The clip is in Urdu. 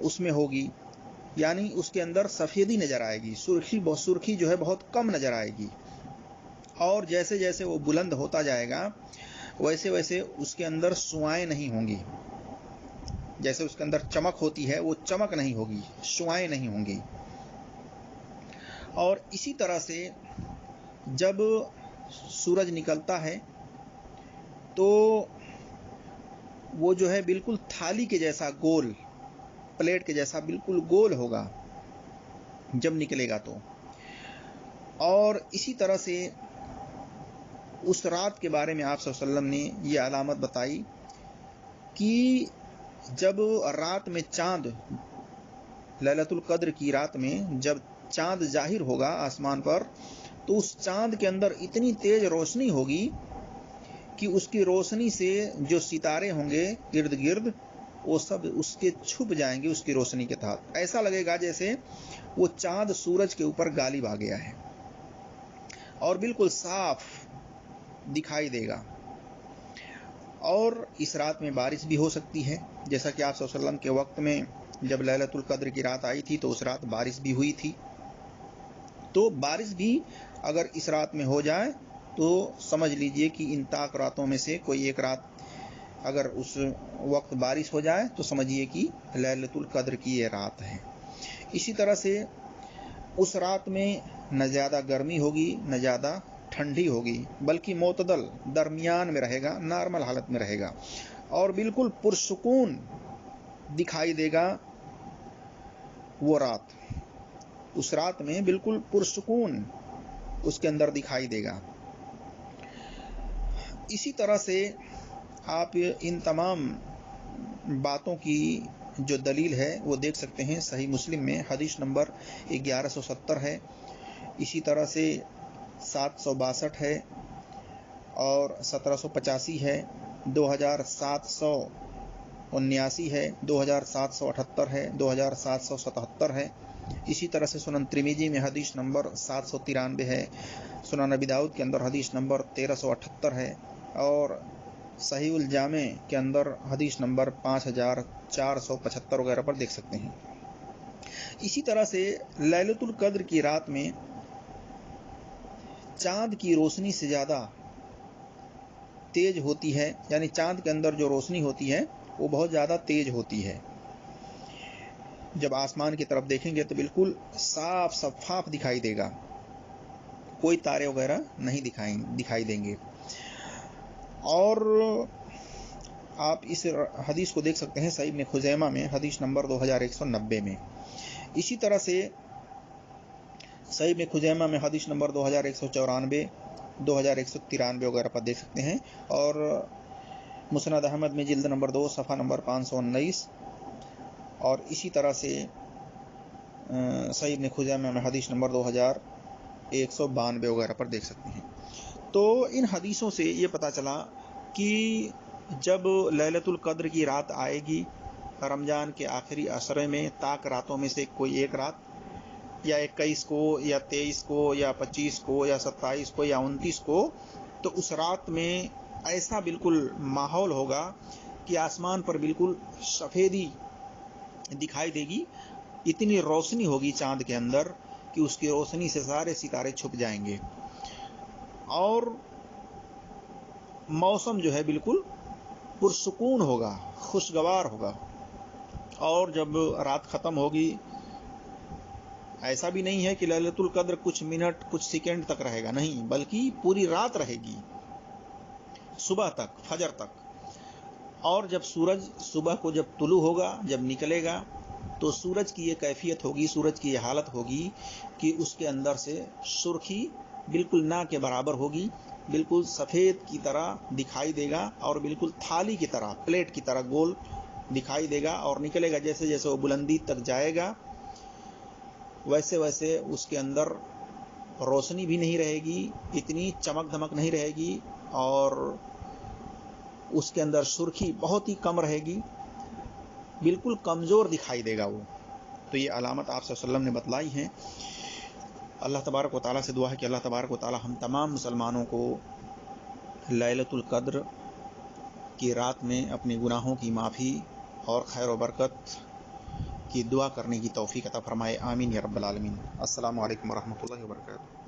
اس میں ہوگی، یعنی اس کے اندر سفیدی نظر آئے گی، سرخی جو ہے بہت کم نظر آئے گی، اور جیسے جیسے وہ بلند ہوتا جائے گا ویسے ویسے اس کے اندر سوائیں نہیں ہوں گی، جیسے اس کے اندر چمک ہوتی ہے وہ چمک نہیں ہوگی، سوائیں نہیں ہوں گی۔ اور اسی طرح سے جب سورج نکلتا ہے تو وہ جو ہے بالکل تھالی کے جیسا گول، پلیٹ کے جیسا بالکل گول ہوگا جب نکلے گا تو۔ اور اسی طرح سے اس رات کے بارے میں آپ صلی اللہ علیہ وسلم نے یہ علامت بتائی کہ جب رات میں چاند، لیلۃ القدر کی رات میں جب چاند ظاہر ہوگا آسمان پر، تو اس چاند کے اندر اتنی تیز روشنی ہوگی کہ اس کی روشنی سے جو ستارے ہوں گے ارد گرد وہ سب اس کے چھپ جائیں گے اس کی روشنی کے تحت۔ ایسا لگے گا جیسے وہ چاند سورج کے اوپر غالب آ گیا ہے، اور بالکل صاف دکھائی دے گا۔ اور اس رات میں بارش بھی ہو سکتی ہے، جیسا کہ آپ صلی اللہ علیہ وسلم کے وقت میں جب لیلۃ القدر کی رات آئی تھی تو اس رات بارش بھی ہوئی تھی۔ تو بارش بھی اگر اس رات میں ہو جائے تو سمجھ لیجئے کہ ان طاق راتوں میں سے کوئی ایک رات اگر اس وقت بارش ہو جائے تو سمجھیے کہ لیلۃ القدر کی یہ رات ہے۔ اسی طرح سے اس رات میں نہ زیادہ گرمی ہوگی نہ زیادہ ٹھنڈی ہوگی، بلکہ معتدل درمیان میں رہے گا، نارمل حالت میں رہے گا، اور بالکل پرسکون دکھائی دے گا وہ رات۔ اس رات میں بالکل پرسکون اس کے اندر دکھائی دے گا۔ اسی طرح سے آپ ان تمام باتوں کی جو دلیل ہے وہ دیکھ سکتے ہیں صحیح مسلم میں حدیث نمبر 1170 ہے، اسی طرح سے 762 ہے، اور 1785 ہے، 2779 ہے، 2778 ہے، 2777 ہے۔ اسی طرح سے سنن ترمذی میں حدیث نمبر 793 ہے، سنن ابی داؤد کے اندر حدیث نمبر 1378 ہے، اور صحیح الجامع کے اندر حدیث نمبر 5475 وغیرہ پر دیکھ سکتے ہیں۔ اسی طرح سے لیلۃ القدر کی رات میں چاند کی روشنی سے زیادہ تیز ہوتی ہے، یعنی چاند کے اندر جو روشنی ہوتی ہے وہ بہت زیادہ تیز ہوتی ہے۔ جب آسمان کی طرف دیکھیں گے تو بالکل صاف شفاف دکھائی دے گا، کوئی تارے وغیرہ نہیں دکھائی دیں گے۔ اور آپ اس حدیث کو دیکھ سکتے ہیں صحیح ابن خزیمہ میں حدیث نمبر 2190 میں۔ اسی طرح سے صحیح ابن خزیمہ میں حدیث نمبر 2194، 2193 وغیرہ پر دیکھ سکتے ہیں، اور مسند احمد میں جلد نمبر 2 صفحہ نمبر 519، اور اسی طرح سے صحیح ابن خزیمہ میں حدیث نمبر 2192 وغیرہ پر دیکھ سکتے ہیں۔ تو ان حدیثوں سے یہ پتہ چلا کہ جب لیلۃ القدر کی رات آئے گی رمضان کے آخری عشرے میں، طاق راتوں میں سے کوئی ایک رات، یا 21 کو یا 23 کو یا 25 کو یا 27 کو یا 29 کو، تو اس رات میں ایسا بالکل ماحول ہوگا کہ آسمان پر بالکل سفیدی دکھائی دے گی، اتنی روشنی ہوگی چاند کے اندر کہ اس کی روشنی سے سارے ستارے چھپ جائیں گے، اور موسم جو ہے بالکل پرسکون ہوگا، خوشگوار ہوگا۔ اور جب رات ختم ہوگی، ایسا بھی نہیں ہے کہ لیلۃ القدر کچھ منٹ کچھ سیکنڈ تک رہے گا، نہیں، بلکہ پوری رات رہے گی، صبح تک، فجر تک۔ اور جب سورج صبح کو جب طلوع ہوگا، جب نکلے گا، تو سورج کی یہ کیفیت ہوگی، سورج کی یہ حالت ہوگی کہ اس کے اندر سے سرخی بالکل نہ کے برابر ہوگی، بالکل سفید کی طرح دکھائی دے گا، اور بالکل تھالی کی طرح، پلیٹ کی طرح گول دکھائی دے گا، اور نکلے گا جیسے جیسے وہ بلندی تک جائے گا ویسے ویسے اس کے اندر روشنی بھی نہیں رہے گی، اتنی چمک دھمک نہیں رہے گی، اور اس کے اندر سرخی بہت ہی کم رہے گی، بالکل کمزور دکھائی دے گا وہ۔ تو یہ علامت آپ صلی اللہ علیہ وسلم نے بتلائی ہیں۔ اللہ تبارک و تعالیٰ سے دعا ہے کہ اللہ تبارک و تعالیٰ ہم تمام مسلمانوں کو لیلۃ القدر کی رات میں اپنے گناہوں کی معافی اور خیر و برکت کی دعا کرنے کی توفیق عطا فرمائے. آمین یا رب العالمین. السلام علیکم ورحمۃ اللہ وبرکاتہ.